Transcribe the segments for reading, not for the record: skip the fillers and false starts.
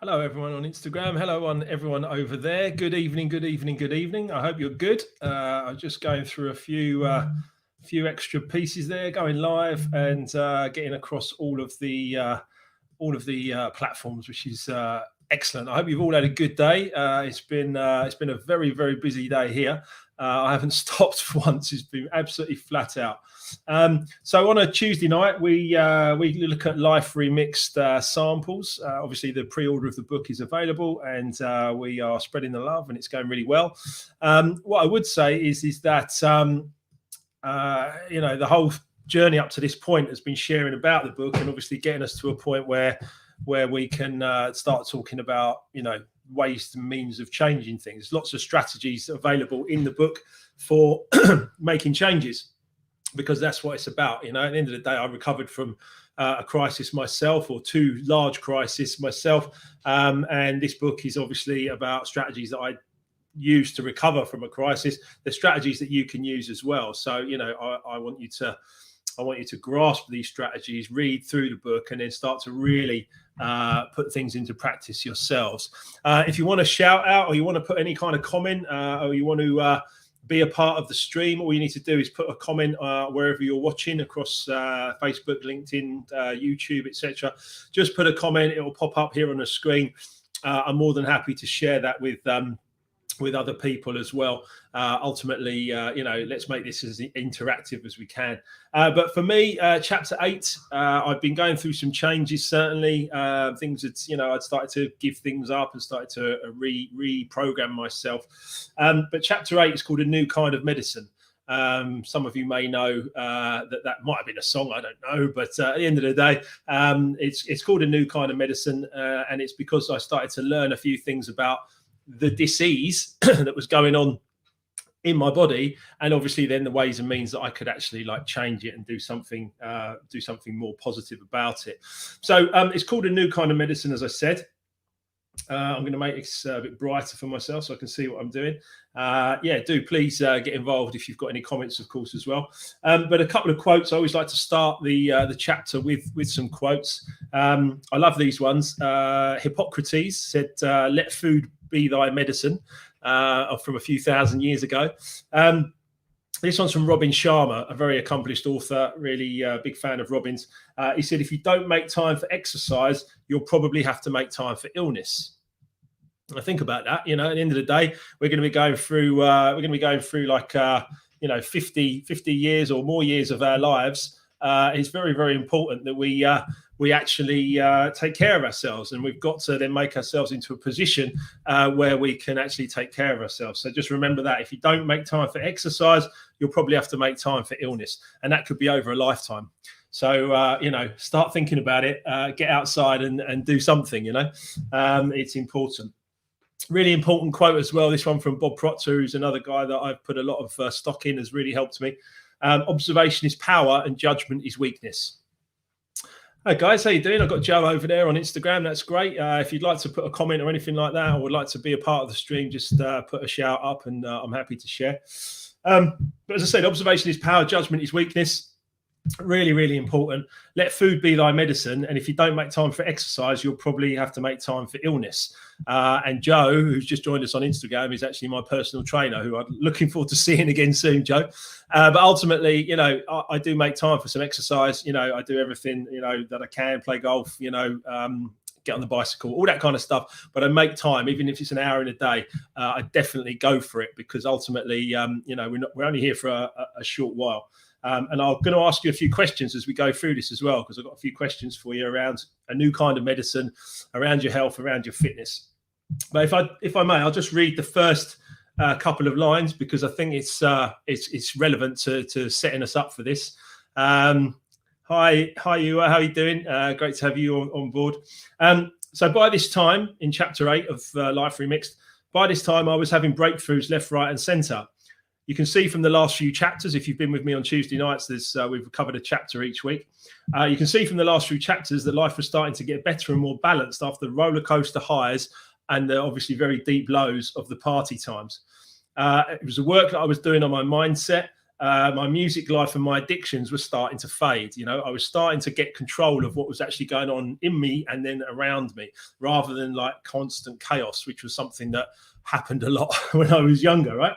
Hello, everyone on Instagram. Hello, everyone over there. Good evening, good evening, good evening. I hope you're good. I'm just going through a few extra pieces there, going live and getting across all of the platforms, which is excellent. I hope you've all had a good day. It's been a very, very busy day here. I haven't stopped for once. It's been absolutely flat out. So on a Tuesday night, we look at life remixed samples. Obviously, the pre-order of the book is available, and we are spreading the love, and it's going really well. What I would say is that the whole journey up to this point has been sharing about the book, and obviously getting us to a point where we can start talking about ways and means of changing things. Lots of strategies available in the book for making changes, because that's what it's about. At the end of the day, I recovered from a crisis myself, or two large crises myself, and this book is obviously about strategies that I use to recover from a crisis. The strategies that you can use as well. So I want you to grasp these strategies, read through the book, and then start to really put things into practice yourselves. If you want to shout out, or you want to put any kind of comment, or you want to be a part of the stream, all you need to do is put a comment wherever you're watching, across Facebook, LinkedIn, YouTube, etc. Just put a comment. It will pop up here on the screen. I'm more than happy to share that with other people as well. Ultimately, let's make this as interactive as we can. But for me, chapter 8, I've been going through some changes, certainly. Things that, I'd started to give things up and started to reprogram myself. But chapter 8 is called A New Kind of Medicine. Some of you may know that might have been a song, I don't know, but at the end of the day, it's called A New Kind of Medicine, and it's because I started to learn a few things about the disease that was going on in my body, and obviously then the ways and means that I could actually change it and do something more positive about it. So it's called A New Kind of Medicine, as I said. I'm going to make this a bit brighter for myself so I can see what I'm doing. Do please get involved if you've got any comments, of course, as well. But a couple of quotes. I always like to start the chapter with some quotes. I love these ones. Hippocrates said, "Let food be thy medicine," from a few thousand years ago. This one's from Robin Sharma, a very accomplished author, really big fan of Robin's. He said, "If you don't make time for exercise, you'll probably have to make time for illness." And I think about that. At the end of the day, we're going to be going through 50 years or more years of our lives. It's very, very important that we actually take care of ourselves, and we've got to then make ourselves into a position where we can actually take care of ourselves. So just remember that if you don't make time for exercise, you'll probably have to make time for illness, and that could be over a lifetime. So start thinking about it. Get outside and do something. It's important. Really important quote as well. This one from Bob Proctor, who's another guy that I've put a lot of stock in, has really helped me. Observation is power and judgment is weakness. Hi guys, how you doing? I've got Joe over there on Instagram. That's great. If you'd like to put a comment or anything like that, or would like to be a part of the stream, just put a shout up, and I'm happy to share. But as I said, observation is power, judgment is weakness. Really, really important. Let food be thy medicine, and if you don't make time for exercise, you'll probably have to make time for illness. And Joe, who's just joined us on Instagram, is actually my personal trainer, who I'm looking forward to seeing again soon, Joe. But ultimately, I do make time for some exercise. I do everything that I can, play golf, get on the bicycle, all that kind of stuff. But I make time, even if it's an hour in a day. I definitely go for it, because ultimately, we're only here for a short while. And I'm going to ask you a few questions as we go through this as well, because I've got a few questions for you around a new kind of medicine, around your health, around your fitness. But if I may, I'll just read the first couple of lines, because I think it's relevant to setting us up for this. Hi, you. How are you doing? Great to have you on board. So by this time, in chapter 8 of Life Remixed, by this time I was having breakthroughs left, right, and centre. You can see from the last few chapters, if you've been with me on Tuesday nights, we've covered a chapter each week. You can see from the last few chapters that life was starting to get better and more balanced after the roller coaster highs and the obviously very deep lows of the party times. It was the work that I was doing on my mindset my music life and my addictions were starting to fade. You know, I was starting to get control of what was actually going on in me and then around me, rather than like constant chaos, which was something that happened a lot when I was younger, right?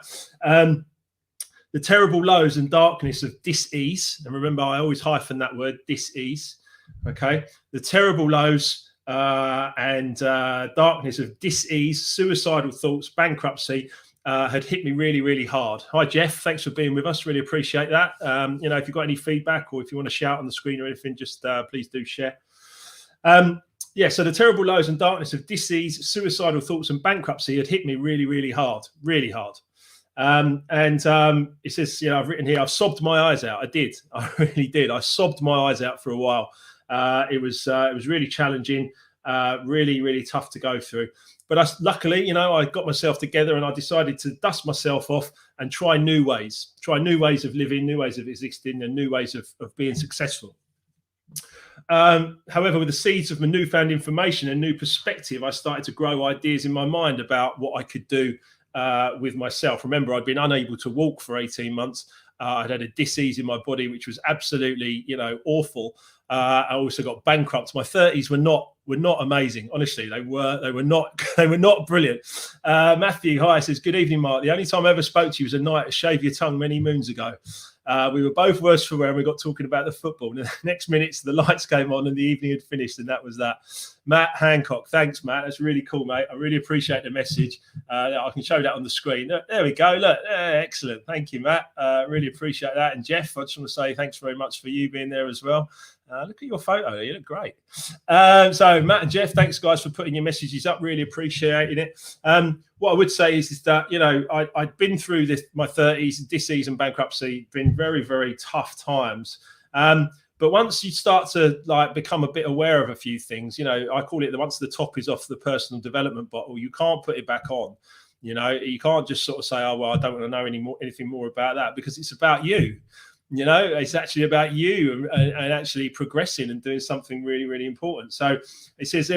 The terrible lows and darkness of dis-ease, and remember, I always hyphen that word, dis-ease, okay? The terrible lows and darkness of dis-ease, suicidal thoughts, bankruptcy, had hit me really, really hard. Hi, Jeff. Thanks for being with us. Really appreciate that. You know, if you've got any feedback or if you want to shout on the screen or anything, just please do share. Yeah, so the terrible lows and darkness of disease, suicidal thoughts and bankruptcy had hit me really, really hard, really hard. It says, you know, I've written here, I've sobbed my eyes out. I did. I really did. I sobbed my eyes out for a while. It was really challenging, really, really tough to go through. But luckily, you know, I got myself together and I decided to dust myself off and try new ways of living, new ways of existing, and new ways of being successful. However, with the seeds of my newfound information and new perspective, I started to grow ideas in my mind about what I could do with myself. Remember, I'd been unable to walk for 18 months. I'd had a disease in my body, which was absolutely, you know, awful. I also got bankrupt. My 30s were not amazing. Honestly, they were not brilliant. Matthew, hi, says, good evening, Mark. The only time I ever spoke to you was a night at Shave Your Tongue many moons ago. We were both worse for wear and we got talking about the football. And the next minutes, the lights came on and the evening had finished, and that was that. Matt Hancock, thanks, Matt. That's really cool, mate. I really appreciate the message. I can show that on the screen. There we go. Look, excellent. Thank you, Matt. Really appreciate that. And Jeff, I just want to say thanks very much for you being there as well. Look at your photo. You look great. So Matt and Jeff, thanks guys for putting your messages up. Really appreciating it. What I would say is that, you know, I'd been through my 30s, disease and bankruptcy, been very, very tough times. But once you start to like become a bit aware of a few things, you know, I call it that once the top is off the personal development bottle, you can't put it back on. You know, you can't just sort of say, oh, well, I don't want to know anything more about that, because it's about you. You know, it's actually about you and actually progressing and doing something really, really important. So it says,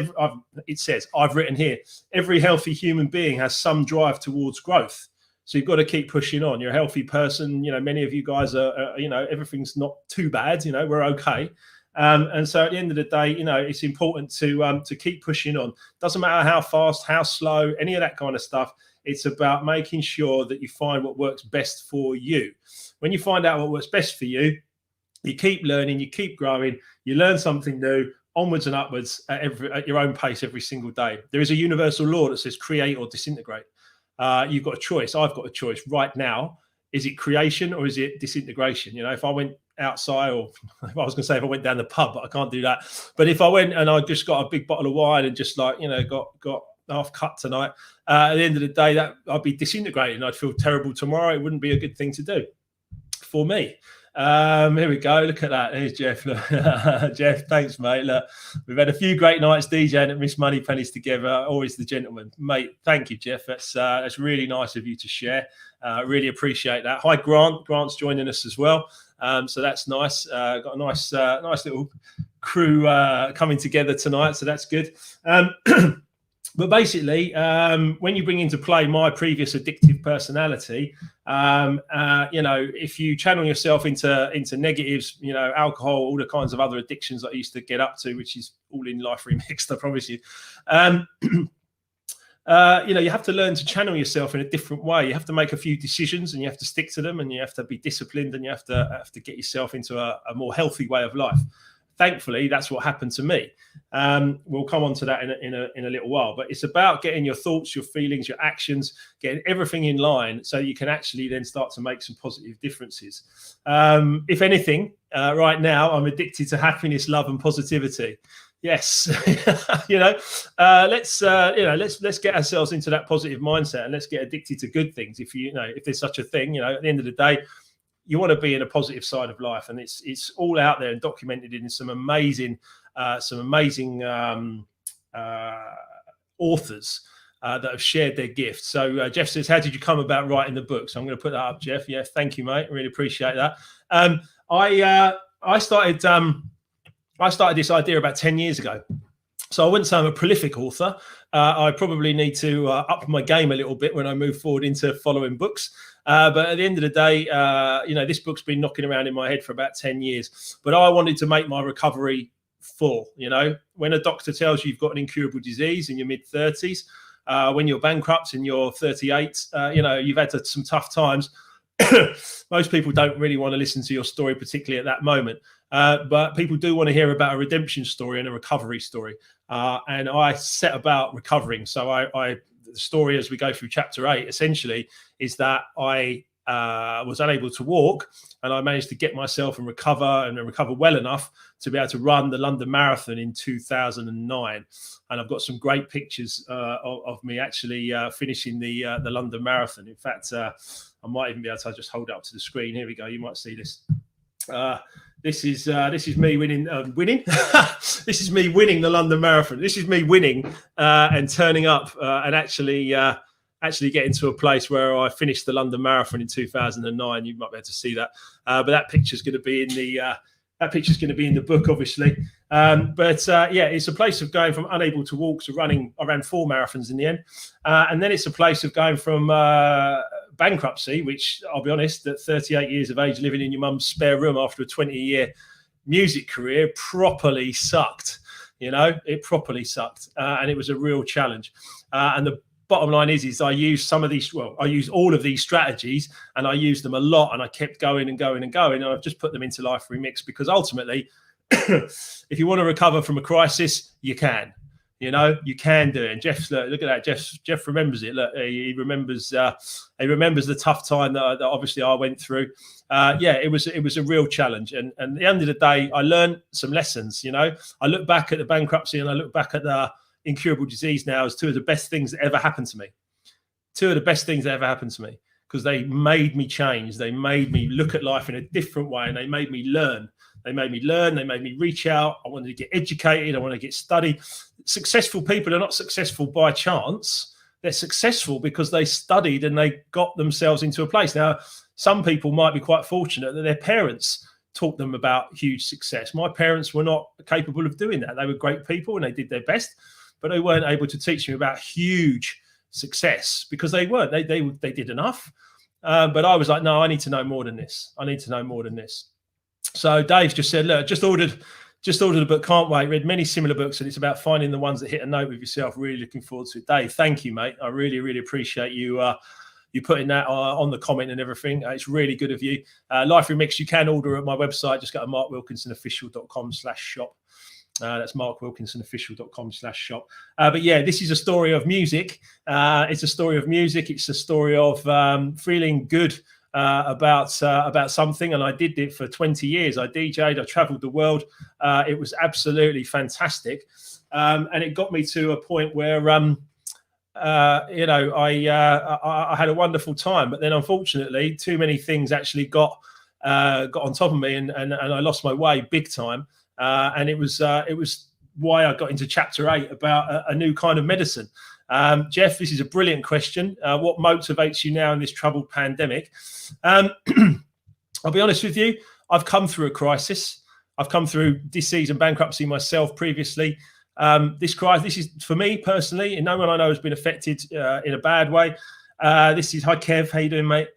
I've written here, every healthy human being has some drive towards growth. So you've got to keep pushing on. You're a healthy person. You know, many of you guys are you know, everything's not too bad. You know, we're okay. And so at the end of the day, you know, it's important to keep pushing on. Doesn't matter how fast, how slow, any of that kind of stuff. It's about making sure that you find what works best for you. When you find out what works best for you, you keep learning, you keep growing, you learn something new, onwards and upwards at your own pace every single day. There is a universal law that says create or disintegrate. You've got a choice. I've got a choice right now. Is it creation or is it disintegration? You know, if I went outside, or if I was going to say if I went down the pub, but I can't do that. But if I went and I just got a big bottle of wine and just like, you know, got half cut tonight, at the end of the day, that I'd be disintegrating. I'd feel terrible tomorrow. It wouldn't be a good thing to do for me. Here we go. Look at that. Here's Jeff. Jeff, thanks, mate. Look, we've had a few great nights DJing at Miss Money Pennies together. Always the gentleman, mate. Thank you, Jeff. That's really nice of you to share. Really appreciate that. Hi, Grant. Grant's joining us as well. So that's nice. Got a nice little crew coming together tonight. So that's good. But basically, when you bring into play my previous addictive personality, you know, if you channel yourself into negatives, you know, alcohol, all the kinds of other addictions that I used to get up to, which is all in Life Remixed, I promise you. You know, you have to learn to channel yourself in a different way. You have to make a few decisions and you have to stick to them, and you have to be disciplined, and you have to get yourself into a more healthy way of life. Thankfully, that's what happened to me. We'll come on to that in a little while, but it's about getting your thoughts, your feelings, your actions, getting everything in line so you can actually then start to make some positive differences. If anything, right now, I'm addicted to happiness, love, and positivity. Yes, you know, let's get ourselves into that positive mindset, and let's get addicted to good things. If there's such a thing, you know, at the end of the day, you want to be in a positive side of life, and it's all out there and documented in some amazing authors that have shared their gifts. So Jeff says, how did you come about writing the book? So I'm going to put that up, Jeff. Yeah, thank you, mate. Really appreciate that. I started this idea about 10 years ago. So I wouldn't say I'm a prolific author. I probably need to up my game a little bit when I move forward into following books. But at the end of the day, this book's been knocking around in my head for about 10 years. But I wanted to make my recovery full. When a doctor tells you you've got an incurable disease in your mid-30s, when you're bankrupt and you're 38, you've had some tough times. Most people don't really want to listen to your story, particularly at that moment. But people do want to hear about a redemption story and a recovery story. And I set about recovering. So the story as we go through chapter 8 essentially is that I was unable to walk, and I managed to get myself and recover well enough to be able to run the London Marathon in 2009. And I've got some great pictures of me actually finishing the London Marathon. In fact, I might even be able to just hold it up to the screen. Here we go. You might see this. This is me winning. This is me winning the London Marathon. This is me winning and turning up and actually getting to a place where I finished the London Marathon in 2009. You might be able to see that, but that picture's going to be in the book, obviously. It's a place of going from unable to walk to running. I ran 4 marathons in the end, and then it's a place of going from bankruptcy, which I'll be honest, at 38 years of age, living in your mum's spare room after a 20-year music career, properly sucked. It properly sucked, and it was a real challenge. And the bottom line is I used I used all of these strategies, and I used them a lot, and I kept going and going and going, and I've just put them into Life Remixed because ultimately, if you want to recover from a crisis, you can. You can do it. And Jeff, look at that. Jeff remembers it. Look, he remembers the tough time that obviously I went through. It was a real challenge. And at the end of the day, I learned some lessons. I look back at the bankruptcy and I look back at the incurable disease now as 2 of the best things that ever happened to me. 2 of the best things that ever happened to me, because they made me change. They made me look at life in a different way, and they made me learn. They made me reach out. I wanted to get educated. I wanted to get studied. Successful people are not successful by chance. They're successful because they studied and they got themselves into a place. Now, some people might be quite fortunate that their parents taught them about huge success. My parents were not capable of doing that. They were great people and they did their best, but they weren't able to teach me about huge success because they weren't. They did enough. But I was like, no, I need to know more than this. I need to know more than this. So Dave's just said, look, just ordered a book. Can't wait. Read many similar books, and it's about finding the ones that hit a note with yourself. Really looking forward to it. Dave, thank you, mate. I really, really appreciate you putting that on the comment and everything. It's really good of you. Life Remix, you can order at my website. Just go to markwilkinsonofficial.com/shop. That's markwilkinsonofficial.com/shop. But yeah, this is a story of music. It's a story of music. It's a story of feeling good about something, and I did it for 20 years. I DJ'd, I traveled the world. It was absolutely fantastic, and it got me to a point where I had a wonderful time. But then unfortunately too many things actually got on top of me, and I lost my way big time, and it was why I got into chapter 8 about a new kind of medicine. Jeff, this is a brilliant question. What motivates you now in this troubled pandemic? I'll be honest with you. I've come through a crisis. I've come through disease and bankruptcy myself previously. This crisis, this is for me personally, and no one I know has been affected in a bad way. This is, hi Kev, how you doing, mate?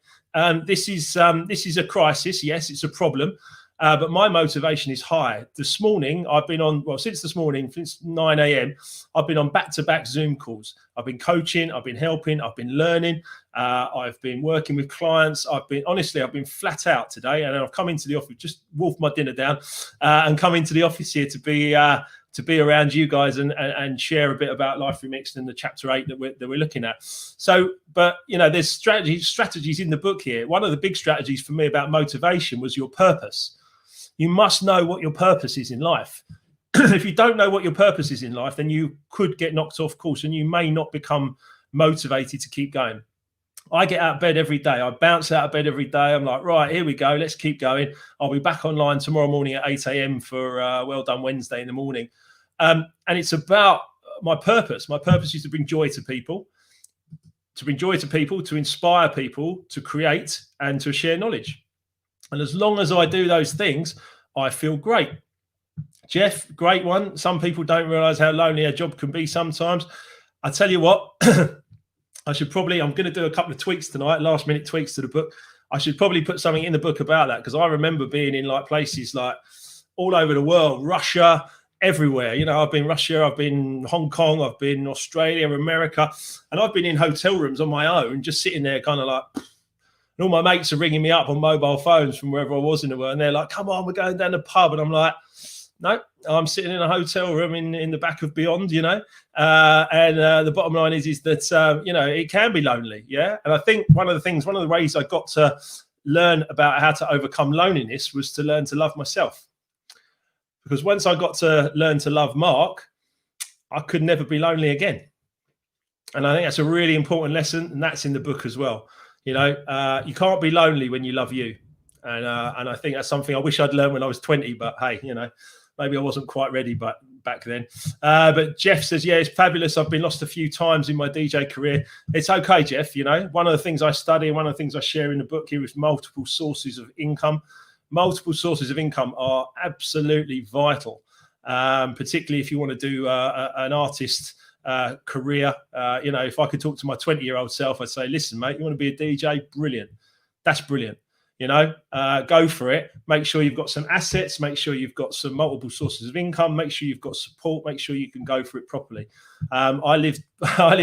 This is a crisis. Yes, it's a problem. But my motivation is high. This morning, I've been on, since this morning, since 9 a.m., I've been on back-to-back Zoom calls. I've been coaching, I've been helping, I've been learning, I've been working with clients. I've been flat out today, and I've come into the office, just wolfed my dinner down, and come into the office here to be around you guys and share a bit about Life Remixed and the chapter 8 that we're looking at. So, but there's strategies in the book here. One of the big strategies for me about motivation was your purpose. You must know what your purpose is in life. If you don't know what your purpose is in life, then you could get knocked off course and you may not become motivated to keep going. I get out of bed every day. I bounce out of bed every day. I'm like, right, here we go. Let's keep going. I'll be back online tomorrow morning at 8 a.m. for Well Done Wednesday in the morning. And it's about my purpose. My purpose is to bring joy to people, to inspire people, to create and to share knowledge. And as long as I do those things, I feel great. Jeff, great one. Some people don't realize how lonely a job can be sometimes. I tell you what, I'm going to do a couple of tweaks tonight, last minute tweaks to the book. I should probably put something in the book about that, because I remember being in like places like all over the world, Russia, everywhere. You know, I've been Russia, I've been Hong Kong, I've been Australia, America, and I've been in hotel rooms on my own, just sitting there kind of like, and all my mates are ringing me up on mobile phones from wherever I was in the world, and they're like, come on, we're going down the pub. And I'm like, no, I'm sitting in a hotel room in the back of Beyond, you know. The bottom line is that, you know, it can be lonely. Yeah. And I think one of the ways I got to learn about how to overcome loneliness was to learn to love myself. Because once I got to learn to love Mark, I could never be lonely again. And I think that's a really important lesson. And that's in the book as well. You know, you can't be lonely when you love you. And I think that's something I wish I'd learned when I was 20, but hey, you know, maybe I wasn't quite ready back then. But Jeff says, yeah, it's fabulous. I've been lost a few times in my DJ career. It's okay, Jeff. You know, one of the things I study, one of the things I share in the book here is multiple sources of income. Multiple sources of income are absolutely vital, particularly if you want to do an artist career. You know, if I could talk to my 20-year-old self, I'd say, listen, mate, you want to be a DJ? Brilliant. That's brilliant. You know, go for it. Make sure you've got some assets. Make sure you've got some multiple sources of income. Make sure you've got support. Make sure you can go for it properly. I lived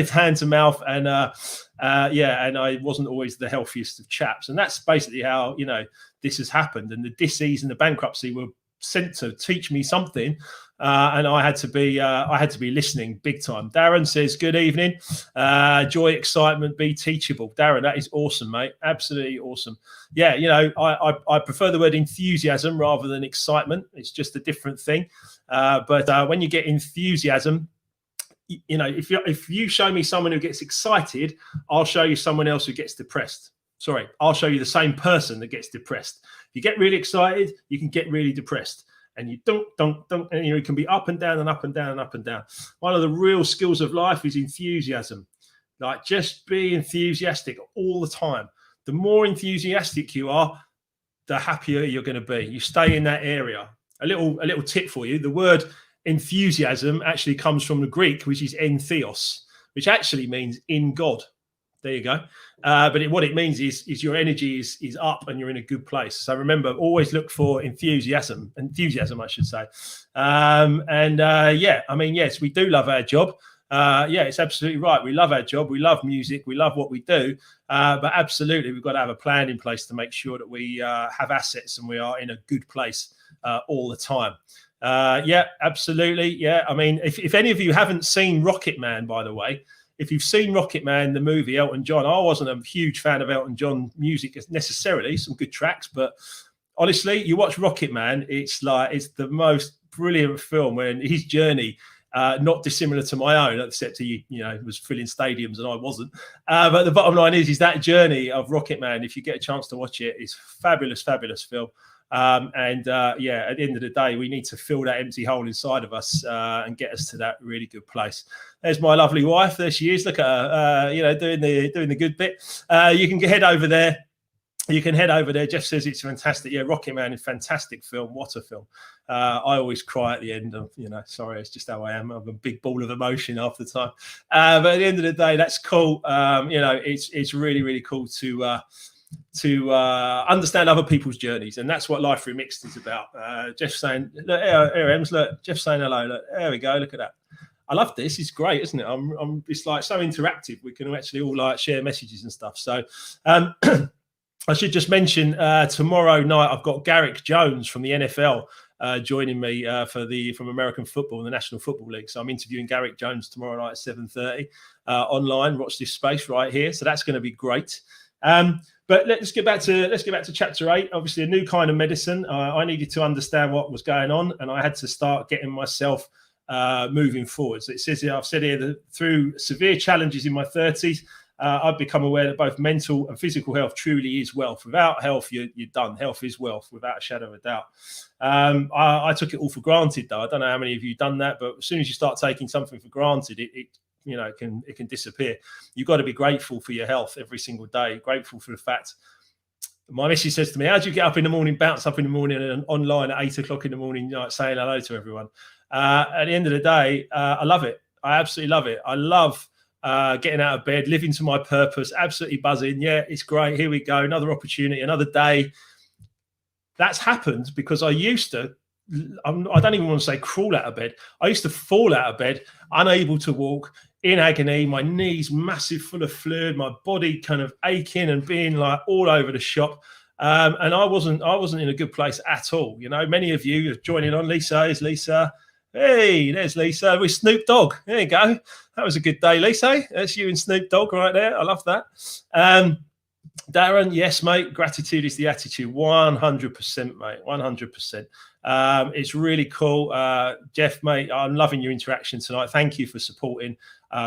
hand to mouth, and and I wasn't always the healthiest of chaps. And that's basically how, you know, this has happened. And the dis-ease and the bankruptcy were sent to teach me something, and I had to be listening big time. Darren says, good evening. Joy, excitement, be teachable. Darren, that is awesome, mate. Absolutely awesome. Yeah, you know, I prefer the word enthusiasm rather than excitement. It's just a different thing. But when you get enthusiasm, you know, if you show me someone who gets excited, I'll show you someone else who gets depressed. Sorry, I'll show you the same person that gets depressed. If you get really excited, you can get really depressed. And you don't, and you can be up and down and up and down and up and down. One of the real skills of life is enthusiasm. Like, just be enthusiastic all the time. The more enthusiastic you are, the happier you're going to be. You stay in that area. A little tip for you: the word enthusiasm actually comes from the Greek, which is entheos, which actually means in God. There you go. But what it means is your energy is up and you're in a good place. So remember, always look for enthusiasm, I should say. Yeah, I mean, yes, we do love our job. Yeah, it's absolutely right. We love our job. We love music. We love what we do. But absolutely, we've got to have a plan in place to make sure that we have assets and we are in a good place all the time. Yeah, absolutely. Yeah, I mean, if any of you haven't seen Rocket Man, by the way, if you've seen Rocket Man, the movie, Elton John, I wasn't a huge fan of Elton John music necessarily, some good tracks, but honestly, you watch Rocket Man, it's the most brilliant film when his journey, not dissimilar to my own, except he, you know, was filling stadiums and I wasn't. But the bottom line is that journey of Rocket Man, if you get a chance to watch it, is fabulous, fabulous film. Yeah, at the end of the day, we need to fill that empty hole inside of us and get us to that really good place. There's my lovely wife. There she is. Look at her, you know, doing the good bit. You can head over there. Jeff says it's fantastic. Yeah, Rocket Man is a fantastic film. What a film. I always cry at the end of, you know, sorry, it's just how I am. I'm a big ball of emotion half the time. But at the end of the day, that's cool. You know, it's really, really cool to understand other people's journeys, and that's what Life Remixed is about. Jeff saying, look, here Ems, look, Jeff saying hello. Look, there we go. Look at that. I love this. It's great, isn't it? It's like so interactive. We can actually all like share messages and stuff. So I should just mention tomorrow night I've got Garrick Jones from the NFL joining me from American football, the National Football League. So I'm interviewing Garrick Jones tomorrow night at 7:30 online. Watch this space right here. So that's going to be great. But let's get back to chapter 8. Obviously, a new kind of medicine. I needed to understand what was going on, and I had to start getting myself moving forward. So it says here, I've said here that through severe challenges in my 30s, I've become aware that both mental and physical health truly is wealth. Without health, you're done. Health is wealth, without a shadow of a doubt. I took it all for granted, though. I don't know how many of you done that, but as soon as you start taking something for granted, it can disappear. You've got to be grateful for your health every single day. Grateful for the fact My missus says to me, how do you get up in the morning, bounce up in the morning and online at 8 o'clock in the morning, like, saying hello to everyone? At the end of the day, I love it. I absolutely love it. I love getting out of bed, living to my purpose, absolutely buzzing. Yeah, it's great. Here we go. Another opportunity, another day. That's happened because I used to, I don't even want to say crawl out of bed. I used to fall out of bed, unable to walk, in agony, my knees massive, full of fluid, my body kind of aching and being like all over the shop. And I wasn't in a good place at all. You know, many of you are joining on. Lisa, is Lisa. Hey, there's Lisa with Snoop Dogg. There you go. That was a good day, Lisa. That's you and Snoop Dogg right there. I love that. Darren, yes, mate. Gratitude is the attitude. 100%, mate. 100%. It's really cool. Jeff, mate, I'm loving your interaction tonight. Thank you for supporting.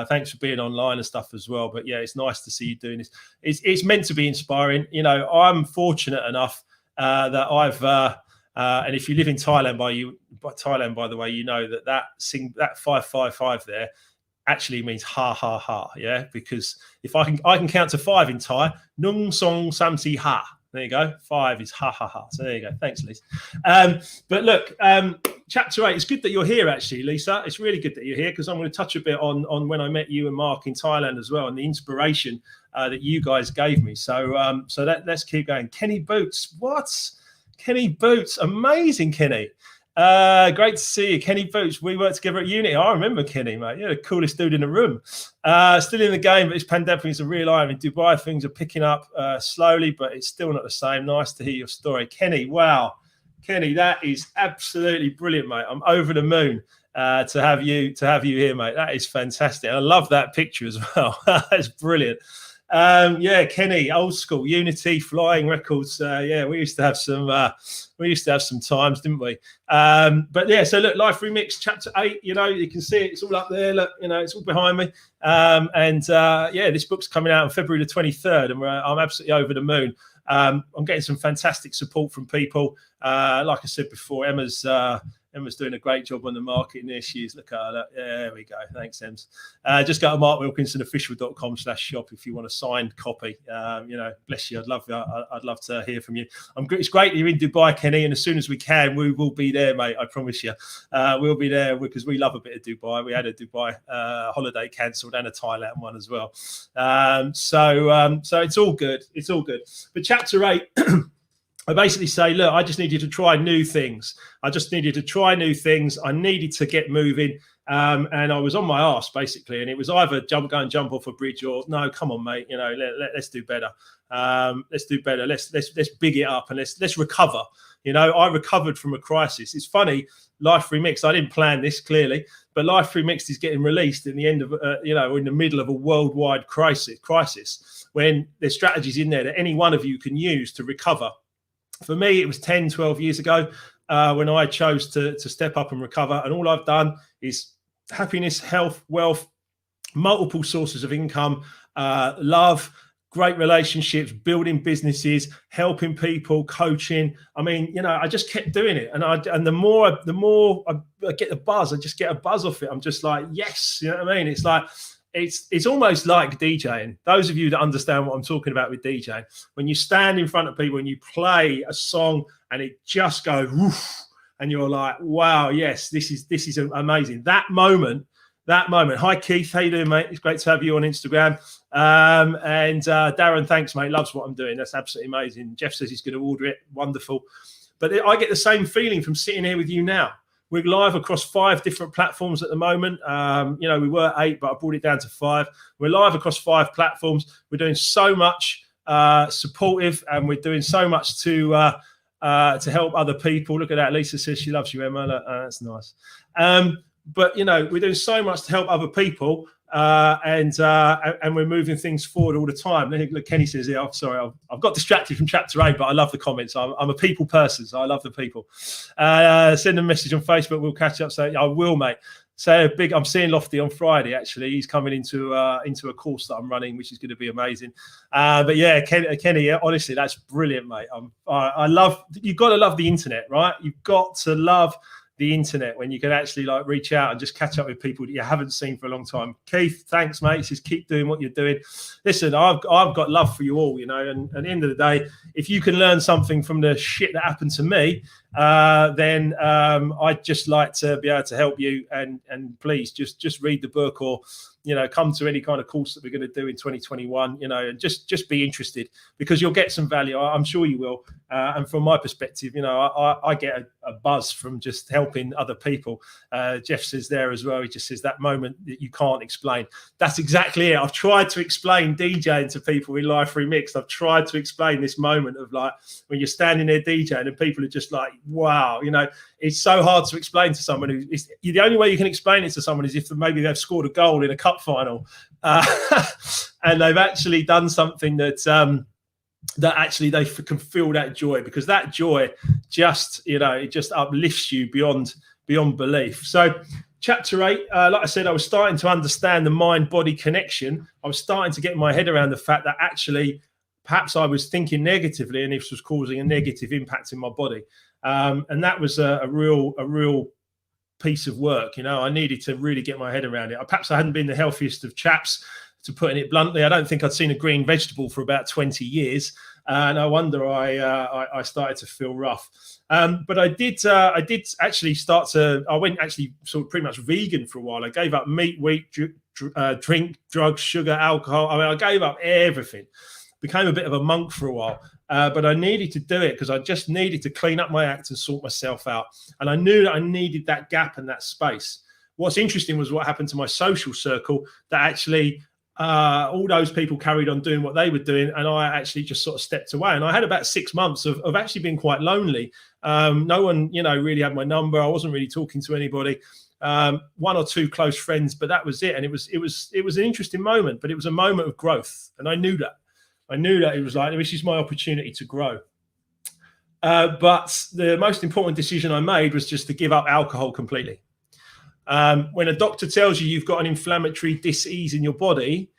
Thanks for being online and stuff as well. But yeah, it's nice to see you doing this. It's meant to be inspiring. You know, I'm fortunate enough that I've and if you live in Thailand, by the way, you know that 555 there actually means ha ha ha. Yeah, because if I can count to 5 in Thai, nung song sam si ha. There you go. 5 is ha ha ha. So there you go. Thanks, Lisa. But look, chapter 8. It's good that you're here, actually, Lisa. It's really good that you're here because I'm going to touch a bit on when I met you and Mark in Thailand as well, and the inspiration that you guys gave me. So let's keep going. Kenny Boots, what? Kenny Boots, amazing, Kenny. Great to see you, Kenny Boots. We worked together at uni. I remember Kenny, mate. You're the coolest dude in the room. Still in the game, but this pandemic is a real eye. In Dubai, things are picking up slowly, but it's still not the same. Nice to hear your story, Kenny. Wow, Kenny, that is absolutely brilliant, mate. I'm over the moon to have you here, mate. That is fantastic. I love that picture as well. That's brilliant. Yeah, Kenny, old school, Unity, Flying Records. Yeah, we used to have some times, didn't we? But yeah, so look, Life Remixed, chapter 8. You know, you can see it, it's all up there. Look, you know, it's all behind me. Yeah, this book's coming out on February the 23rd, and I'm absolutely over the moon. I'm getting some fantastic support from people. Like I said before, Emma's doing a great job on the marketing. There she is. Look at her. There we go. Thanks, Ems. Just go to markwilkinsonofficial.com/shop if you want a signed copy. You know, bless you. I'd love to hear from you. It's great you're in Dubai, Kenny, and as soon as we can, we will be there, mate. I promise you. We'll be there because we love a bit of Dubai. We had a Dubai holiday cancelled and a Thailand one as well. So it's all good. It's all good. But chapter 8. I basically say, look, I just need you to try new things. I needed to get moving. And I was on my arse, basically. And it was either go and jump off a bridge or, no, come on, mate. You know, let's do better. Let's do better. Let's big it up and let's recover. You know, I recovered from a crisis. It's funny, Life Remixed, I didn't plan this clearly, but Life Remixed is getting released in the end of, in the middle of a worldwide crisis when there's strategies in there that any one of you can use to recover. For me, it was 10, 12 years ago when I chose to step up and recover. And all I've done is happiness, health, wealth, multiple sources of income, love, great relationships, building businesses, helping people, coaching. I mean, you know, I just kept doing it. And the more I get the buzz, I just get a buzz off it. I'm just like, yes, you know what I mean? It's like, it's almost like DJing. Those of you that understand what I'm talking about with DJing, when you stand in front of people and you play a song and it just goes woof, and you're like, wow, yes, this is amazing. That moment. Hi Keith, how you doing, mate? It's great to have you on Instagram. And Darren, thanks, mate. Loves what I'm doing. That's absolutely amazing. Jeff says he's going to order it. Wonderful. But I get the same feeling from sitting here with you now. We're live across 5 different platforms at the moment. You know, we were 8, but I brought it down to 5. We're live across 5 platforms. We're doing so much supportive, and we're doing so much to help other people. Look at that. Lisa says she loves you, Emma. That's nice. But you know, we're doing so much to help other people, and we're moving things forward all the time. Look, Kenny says, "Yeah, I'm sorry, I've got distracted from chapter 8, but I love the comments. I'm a people person, so I love the people." Send a message on Facebook. We'll catch up. So I will, mate. So big. I'm seeing Lofty on Friday. Actually, he's coming into a course that I'm running, which is going to be amazing. But yeah, Kenny, honestly, that's brilliant, mate. I love. You've got to love the internet, right? You've got to love the internet, when you can actually like reach out and just catch up with people that you haven't seen for a long time. Keith, thanks, mate. Just keep doing what you're doing. Listen, I've got love for you all, you know, and at the end of the day, if you can learn something from the shit that happened to me, then I'd just like to be able to help you, and please just read the book, or you know, come to any kind of course that we're going to do in 2021, you know, and just be interested, because you'll get some value. I'm sure you will. And from my perspective, you know, I get a buzz from just helping other people. Jeff says there as well, he just says that moment that you can't explain. That's exactly it. I've tried to explain DJing to people in Life Remixed. I've tried to explain this moment of like when you're standing there DJing and people are just like, wow, you know, it's so hard to explain to someone who is, the only way you can explain it to someone is if maybe they've scored a goal in a cup final, and they've actually done something that that actually they can feel that joy, because that joy just, you know, it just uplifts you beyond belief. So chapter 8, like I said, I was starting to understand the mind-body connection. I was starting to get my head around the fact that actually perhaps I was thinking negatively, and this was causing a negative impact in my body. And that was a real piece of work. You know, I needed to really get my head around it. Perhaps I hadn't been the healthiest of chaps, to putting it bluntly. I don't think I'd seen a green vegetable for about 20 years. No wonder I started to feel rough. But I did actually start to, I went actually sort of pretty much vegan for a while. I gave up meat, wheat, drink, drugs, sugar, alcohol. I mean, I gave up everything. Became a bit of a monk for a while. But I needed to do it because I just needed to clean up my act and sort myself out. And I knew that I needed that gap and that space. What's interesting was what happened to my social circle, that actually all those people carried on doing what they were doing, and I actually just sort of stepped away. And I had about 6 months of actually being quite lonely. No one, you know, really had my number. I wasn't really talking to anybody. One or two close friends, but that was it. And it was an interesting moment, but it was a moment of growth, and I knew that. I knew that it was like, this is my opportunity to grow. But the most important decision I made was just to give up alcohol completely. When a doctor tells you you've got an inflammatory disease in your body,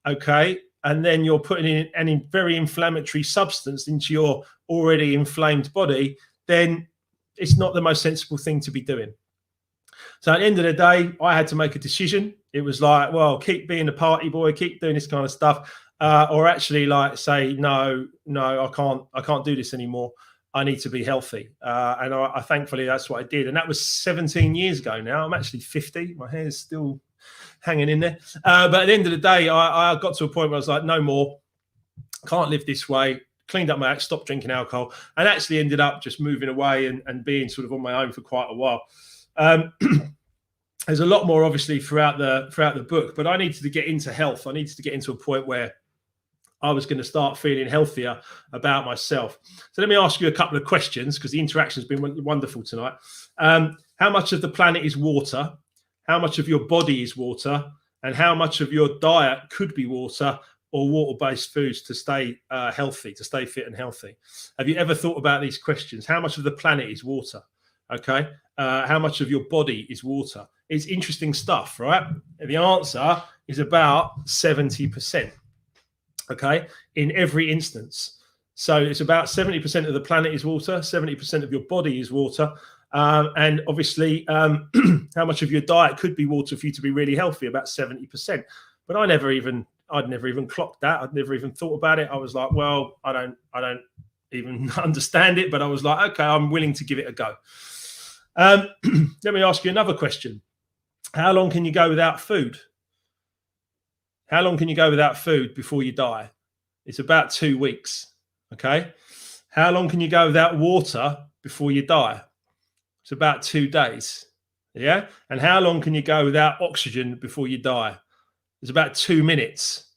okay, and then you're putting in any very inflammatory substance into your already inflamed body, then it's not the most sensible thing to be doing. So at the end of the day, I had to make a decision. It was like, well, keep being a party boy, keep doing this kind of stuff, or actually like say, no, I can't do this anymore. I need to be healthy. And I thankfully, that's what I did. And that was 17 years ago now. I'm actually 50. My hair's still hanging in there. But at the end of the day, I got to a point where I was like, no more. Can't live this way. Cleaned up my act, stopped drinking alcohol, and actually ended up just moving away and being sort of on my own for quite a while. There's a lot more, obviously, throughout the book, but I needed to get into health. I needed to get into a point where I was going to start feeling healthier about myself. So let me ask you a couple of questions, because the interaction has been wonderful tonight. How much of the planet is water? How much of your body is water? And how much of your diet could be water or water-based foods to stay healthy, to stay fit and healthy? Have you ever thought about these questions? How much of the planet is water? Okay. How much of your body is water? It's interesting stuff, right? The answer is about 70%. Okay, in every instance. So it's about 70% of the planet is water, 70% of your body is water. And obviously, how much of your diet could be water for you to be really healthy? About 70%. But I'd never even clocked that. I'd never even thought about it. I was like, well, I don't even understand it, but I was like, okay, I'm willing to give it a go. Let me ask you another question. How long can you go without food? How long can you go without food before you die? It's about 2 weeks, okay? How long can you go without water before you die? It's about 2 days, yeah? And how long can you go without oxygen before you die? It's about 2 minutes,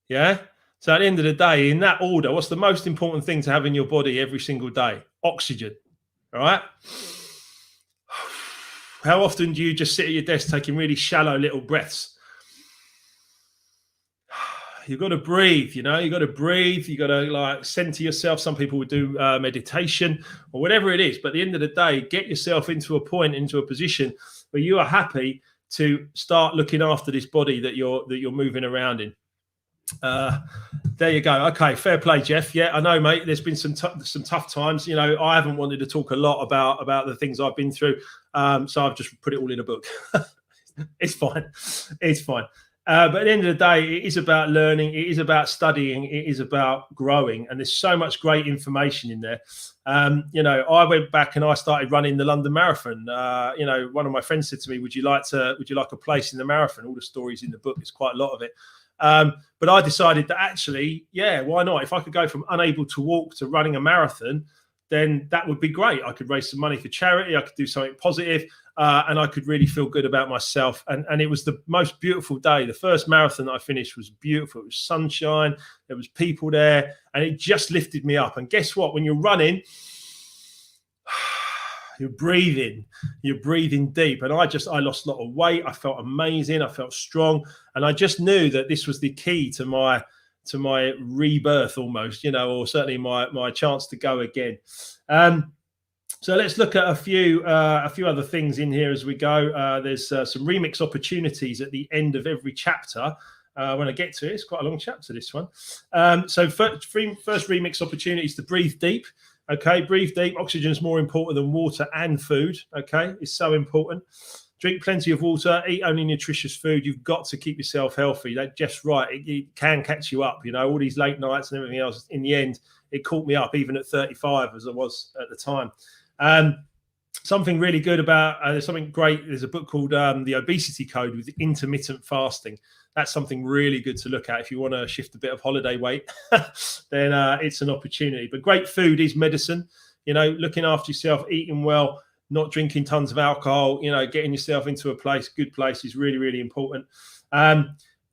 yeah? So at the end of the day, in that order, what's the most important thing to have in your body every single day? Oxygen, all right? How often do you just sit at your desk taking really shallow little breaths? You've got to breathe, you know, you've got to breathe. You've got to like center yourself. Some people would do meditation or whatever it is. But at the end of the day, get yourself into a point, into a position where you are happy to start looking after this body that you're moving around in. There you go. Okay, fair play, Jeff. Yeah, I know, mate. There's been some tough times. You know, I haven't wanted to talk a lot about the things I've been through, so I've just put it all in a book. It's fine. It's fine. But at the end of the day, it is about learning. It is about studying. It is about growing. And there's so much great information in there. You know, I went back and I started running the London Marathon. You know, one of my friends said to me, would you like a place in the marathon? All the stories in the book, it's quite a lot of it. But I decided that actually, yeah, why not? If I could go from unable to walk to running a marathon, then that would be great. I could raise some money for charity. I could do something positive, and I could really feel good about myself. And it was the most beautiful day. The first marathon that I finished was beautiful. It was sunshine. There was people there, and it just lifted me up. And guess what? When you're running, you're breathing deep. And I lost a lot of weight. I felt amazing. I felt strong. And I just knew that this was the key to my rebirth almost, you know, or certainly my chance to go again. So let's look at a few other things in here as we go. There's some remix opportunities at the end of every chapter. When I get to it, it's quite a long chapter, this one. So first remix opportunities to breathe deep. Okay, breathe deep. Oxygen is more important than water and food. Okay, it's so important. Drink plenty of water. Eat only nutritious food. You've got to keep yourself healthy. That's just right. It can catch you up. You know, all these late nights and everything else. In the end, it caught me up, even at 35, as I was at the time. Something really good about there's something great. There's a book called The Obesity Code with Intermittent Fasting. That's something really good to look at if you want to shift a bit of holiday weight. Then it's an opportunity. But great food is medicine. You know, looking after yourself, eating well, not drinking tons of alcohol. You know, getting yourself into a good place is really, really important.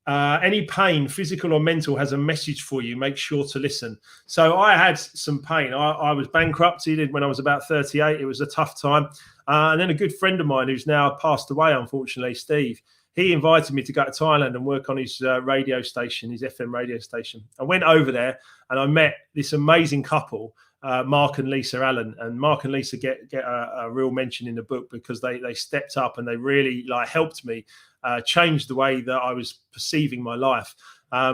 Any pain, physical or mental, has a message for you. Make sure to listen. So I had some pain. I was bankrupted when I was about 38. It was a tough time. And then a good friend of mine who's now passed away, unfortunately, Steve, he invited me to go to Thailand and work on his radio station, his FM radio station. I went over there and I met this amazing couple, Mark and Lisa Allen. And Mark and Lisa get a real mention in the book because they stepped up and they really helped me change the way that I was perceiving my life.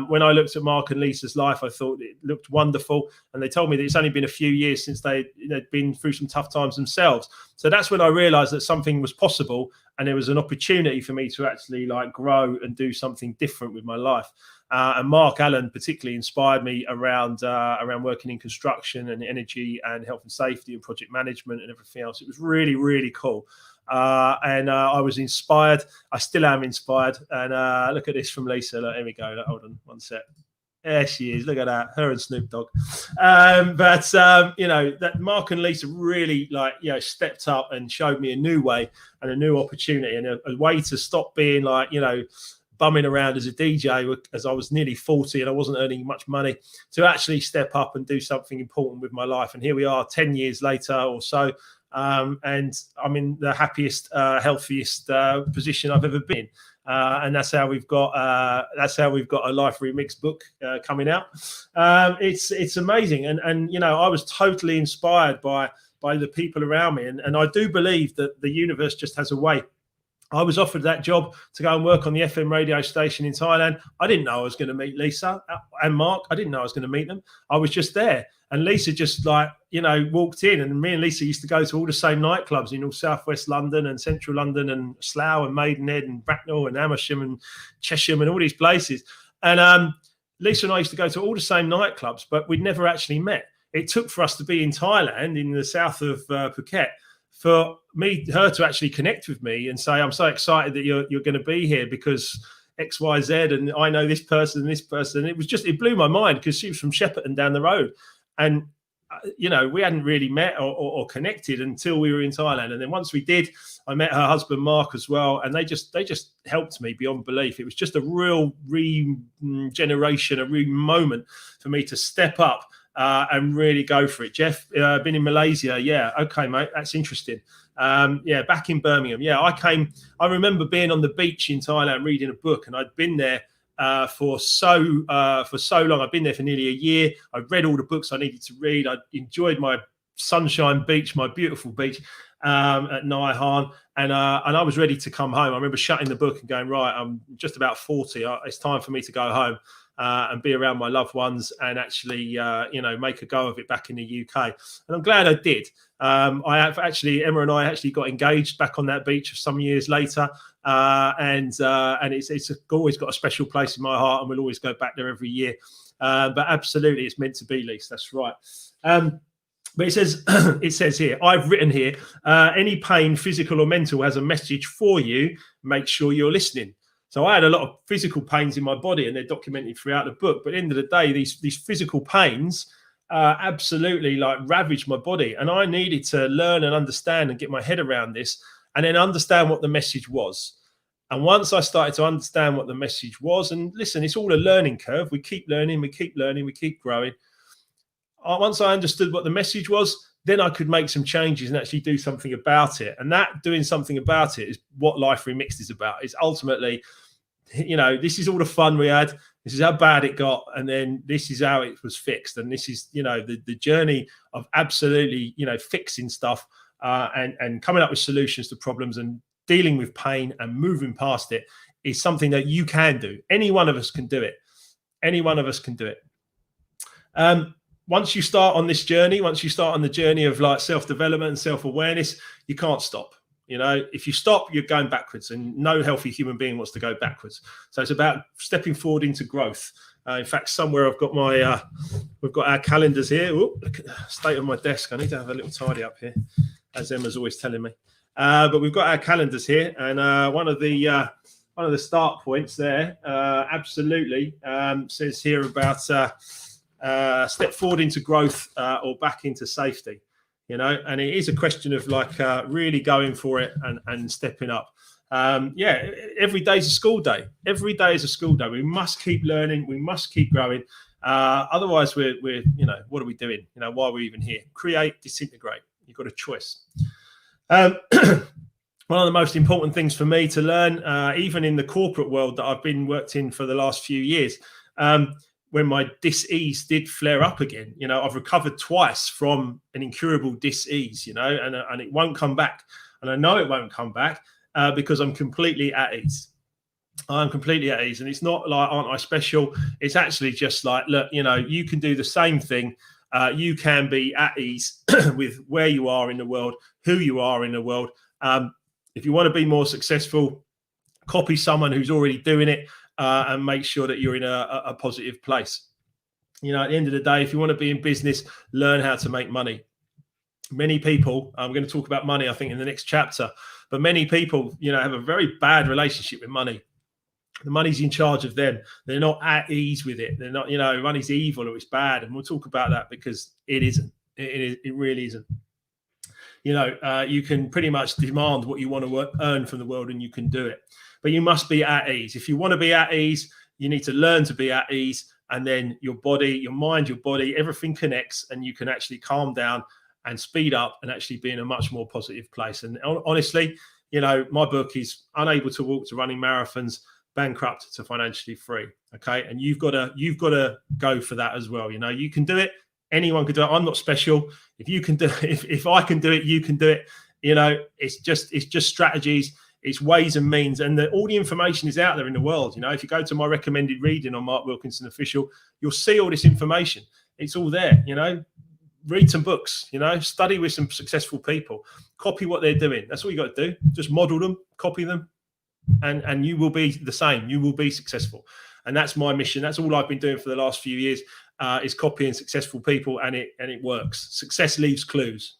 When I looked at Mark and Lisa's life, I thought it looked wonderful. And they told me that it's only been a few years since they'd been through some tough times themselves. So that's when I realized that something was possible and there was an opportunity for me to actually grow and do something different with my life. And Mark Allen particularly inspired me around working in construction and energy and health and safety and project management and everything else. It was really, really cool. And I was inspired. I still am inspired. And look at this from Lisa. Look, here we go. Hold on one sec. There she is. Look at that. Her and Snoop Dogg. You know, that Mark and Lisa really stepped up and showed me a new way and a new opportunity and a way to stop being bumming around as a DJ as I was nearly 40 and I wasn't earning much money, to actually step up and do something important with my life. And here we are 10 years later or so. And I'm in the happiest, healthiest position I've ever been. And that's how we've got a Life Remixed book coming out. It's amazing. And I was totally inspired by the people around me. And I do believe that the universe just has a way. I was offered that job to go and work on the FM radio station in Thailand. I didn't know I was going to meet Lisa and Mark. I didn't know I was going to meet them. I was just there. And Lisa just walked in, and me and Lisa used to go to all the same nightclubs in all southwest London and central London and Slough and Maidenhead and Bracknell and Amersham and Chesham and all these places. And Lisa and I used to go to all the same nightclubs, but we'd never actually met. It took for us to be in Thailand in the south of Phuket for her to actually connect with me and say, I'm so excited that you're going to be here because X, Y, Z, and I know this person and this person. It blew my mind because she was from Shepparton down the road. And, we hadn't really met or connected until we were in Thailand. And then once we did, I met her husband, Mark, as well. And they just helped me beyond belief. It was just a real regeneration, a real moment for me to step up and really go for it. Jeff, been in Malaysia. Yeah. Okay, mate. That's interesting. Back in Birmingham. Yeah, I remember being on the beach in Thailand reading a book, and I'd been there for so long. I've been there for nearly a year. I've read all the books I needed to read. I enjoyed my sunshine beach, my beautiful beach at Nai Han, and I was ready to come home. I remember shutting the book and going, right, I'm just about 40. It's time for me to go home. and be around my loved ones and actually, you know, make a go of it back in the UK. And I'm glad I did. I have actually, Emma and I actually got engaged back on that beach some years later. And it's always got a special place in my heart, and we'll always go back there every year. But absolutely, it's meant to be, Lise. That's right. But it says, it says here, I've written here, any pain, physical or mental, has a message for you. Make sure you're listening. So I had a lot of physical pains in my body, and they're documented throughout the book. But at the end of the day, these physical pains absolutely like ravaged my body, and I needed to learn and understand and get my head around this, and then understand what the message was. And once I started to understand what the message was, and listen, it's all a learning curve. We keep learning, we keep learning, we keep growing. Once I understood what the message was, then I could make some changes and actually do something about it. And that doing something about it is what Life Remixed is about. It's ultimately, you know, this is all the fun we had. This is how bad it got. And then this is how it was fixed. And this is, you know, the journey of absolutely, you know, fixing stuff and coming up with solutions to problems and dealing with pain and moving past it is something that you can do. Any one of us can do it. Any one of us can do it. Once you start on this journey, once you start on the journey of like self-development and self-awareness, you can't stop. You know, if you stop, you're going backwards, and no healthy human being wants to go backwards. So it's about stepping forward into growth. In fact, somewhere I've got my, we've got our calendars here. Ooh, look at the state of my desk. I need to have a little tidy up here, as Emma's always telling me. But we've got our calendars here, and one of the start points there, absolutely, says here about step forward into growth or back into safety. You know, and it is a question of like really going for it and stepping up. Yeah, every day is a school day. Every day is a school day. We must keep learning. We must keep growing. Otherwise, we're you know, what are we doing? You know, why are we even here? Create, disintegrate. You've got a choice. One of the most important things for me to learn, even in the corporate world that I've been worked in for the last few years, when my dis-ease did flare up again, you know, I've recovered twice from an incurable dis-ease, you know, and it won't come back. And I know it won't come back because I'm completely at ease. I'm completely at ease. And it's not like, aren't I special? It's actually just like, look, you know, you can do the same thing. You can be at ease with where you are in the world, who you are in the world. If you want to be more successful, copy someone who's already doing it. And make sure that you're in a positive place. You know, at the end of the day, if you want to be in business, learn how to make money. Many people, I'm going to talk about money, I think, in the next chapter, but many people, you know, have a very bad relationship with money. The money's in charge of them. They're not at ease with it. They're not, you know, money's evil or it's bad. And we'll talk about that because it isn't. It really isn't. You know, you can pretty much demand what you want to earn from the world, and you can do it. But you must be at ease. If you want to be at ease, you need to learn to be at ease. And then your body, your mind, your body, everything connects, and you can actually calm down and speed up and actually be in a much more positive place. And honestly, you know, my book is Unable to Walk to Running Marathons, Bankrupt to Financially Free. Okay. And you've got to go for that as well. You know, you can do it. Anyone can do it. I'm not special. If you can do it, if I can do it, you can do it. You know, it's just strategies. It's ways and means, and all the information is out there in the world. You know, if you go to my recommended reading on Mark Wilkinson Official, you'll see all this information. It's all there. You know, read some books. You know, study with some successful people. Copy what they're doing. That's all you got to do. Just model them, copy them, and you will be the same. You will be successful, and that's my mission. That's all I've been doing for the last few years is copying successful people, and it works. Success leaves clues.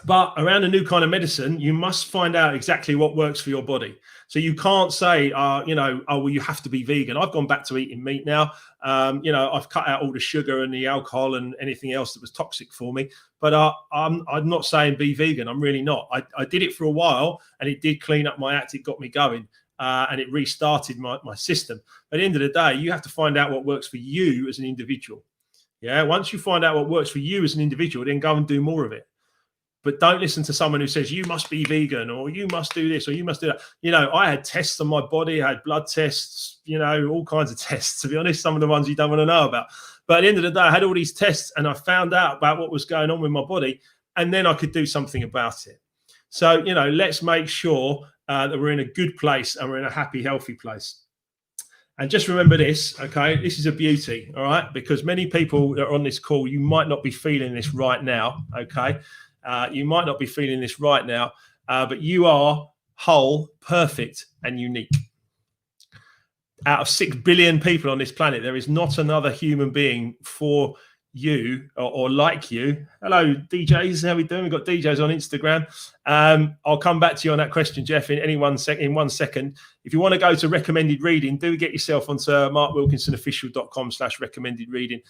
But around a new kind of medicine, you must find out exactly what works for your body. So you can't say, you know, oh, well, you have to be vegan. I've gone back to eating meat now. You know, I've cut out all the sugar and the alcohol and anything else that was toxic for me. But I'm not saying be vegan. I'm really not. I did it for a while, and it did clean up my act. It got me going, and it restarted my system. At the end of the day, you have to find out what works for you as an individual. Yeah. Once you find out what works for you as an individual, then go and do more of it. But don't listen to someone who says you must be vegan or you must do this or you must do that. You know, I had tests on my body. I had blood tests, you know, all kinds of tests, to be honest, some of the ones you don't want to know about. But at the end of the day, I had all these tests and I found out about what was going on with my body, and then I could do something about it. So, you know, let's make sure that we're in a good place and we're in a happy, healthy place. And just remember this, okay? This is a beauty, all right? Because many people that are on this call, you might not be feeling this right now, okay? You might not be feeling this right now, but you are whole, perfect, and unique. Out of 6 billion people on this planet, there is not another human being for you or like you. Hello, DJs. How we doing? We've got DJs on Instagram. I'll come back to you on that question, Jeff, in 1 second. If you want to go to recommended reading, do get yourself onto markwilkinsonofficial.com/recommended reading.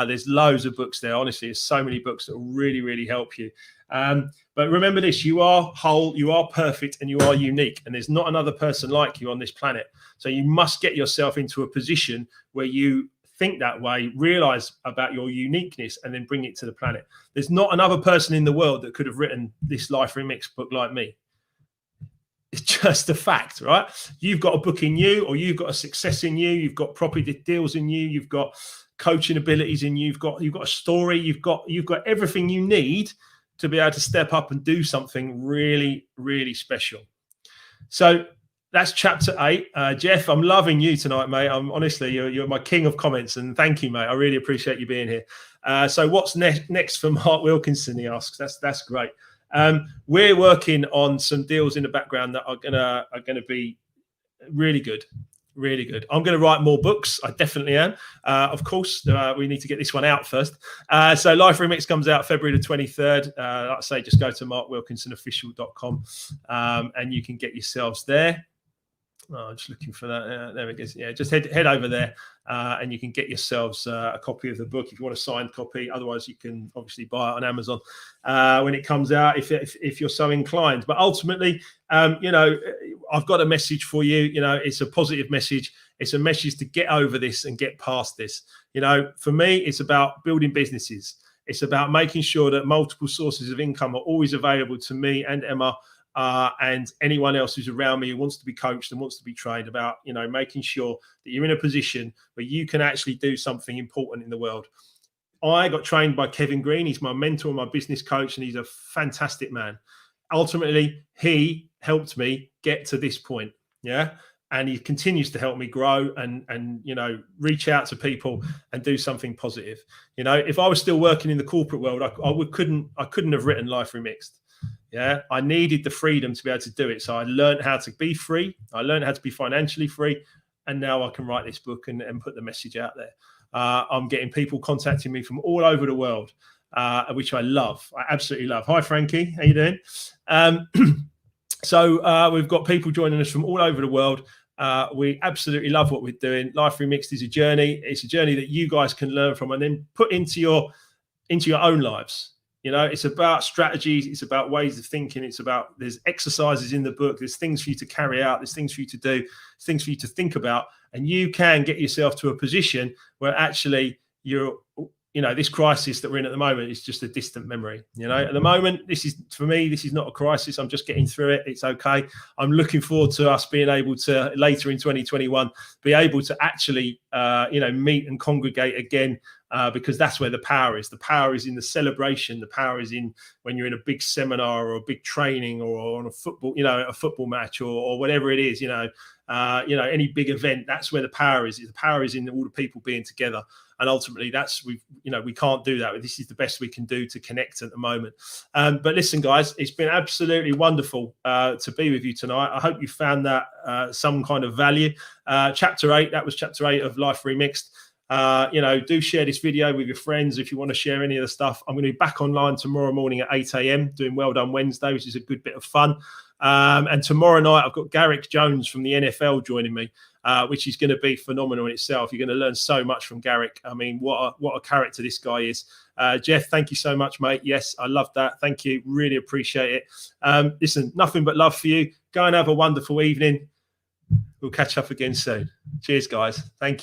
There's loads of books there. Honestly, there's so many books that will really, really help you. But remember this, you are whole, you are perfect, and you are unique. And there's not another person like you on this planet. So you must get yourself into a position where you think that way, realize about your uniqueness, and then bring it to the planet. There's not another person in the world that could have written this Life Remixed book like me. It's just a fact, right? You've got a book in you, or you've got a success in you, you've got property deals in you, you've got coaching abilities in you, you've got a story, you've got everything you need to be able to step up and do something really, really special. So that's chapter 8. Jeff, I'm loving you tonight, mate. I'm honestly, you're my king of comments, and thank you, mate. I really appreciate you being here. So what's next for Mark Wilkinson? He asks. That's great. We're working on some deals in the background that are gonna be really good. Really good. I'm going to write more books. I definitely am. Of course, we need to get this one out first. So Life Remix comes out February the 23rd. Like I say, just go to markwilkinsonofficial.com and you can get yourselves there. Oh, I'm just looking for that. There it is. Yeah, just head over there and you can get yourselves a copy of the book if you want a signed copy. Otherwise, you can obviously buy it on Amazon when it comes out if you're so inclined. But ultimately, I've got a message for you. It's a positive message. It's a message to get over this and get past this. For me, it's about building businesses. It's about making sure that multiple sources of income are always available to me and Emma. And anyone else who's around me who wants to be coached and wants to be trained, about making sure that you're in a position where you can actually do something important in the world. I got trained by Kevin Green. He's my mentor, my business coach, and he's a fantastic man. Ultimately, he helped me get to this point. Yeah. And he continues to help me grow and reach out to people and do something positive. If I was still working in the corporate world, I couldn't have written Life Remixed. Yeah, I needed the freedom to be able to do it. So I learned how to be free. I learned how to be financially free. And now I can write this book and put the message out there. I'm getting people contacting me from all over the world, which I love. I absolutely love. Hi, Frankie. How you doing? So we've got people joining us from all over the world. We absolutely love what we're doing. Life Remixed is a journey. It's a journey that you guys can learn from and then put into your own lives. It's about strategies. It's about ways of thinking. There's exercises in the book. There's things for you to carry out. There's things for you to do, things for you to think about. And you can get yourself to a position where actually this crisis that we're in at the moment is just a distant memory. At the moment, for me, this is not a crisis. I'm just getting through it. It's okay. I'm looking forward to us being able to, later in 2021, be able to actually, meet and congregate again. Because that's where the power is. The power is in the celebration. The power is in when you're in a big seminar or a big training or on a football match or whatever it is. Any big event. That's where the power is. The power is in all the people being together. And ultimately, we can't do that. This is the best we can do to connect at the moment. But listen, guys, it's been absolutely wonderful to be with you tonight. I hope you found that some kind of value. Chapter 8. That was chapter 8 of Life Remixed. Do share this video with your friends if you want to share any of the stuff. I'm going to be back online tomorrow morning at 8 a.m. doing Well Done Wednesday, which is a good bit of fun. And tomorrow night, I've got Garrick Jones from the NFL joining me, which is going to be phenomenal in itself. You're going to learn so much from Garrick. I mean, what a character this guy is. Jeff, thank you so much, mate. Yes, I love that. Thank you. Really appreciate it. Listen, nothing but love for you. Go and have a wonderful evening. We'll catch up again soon. Cheers, guys. Thank you.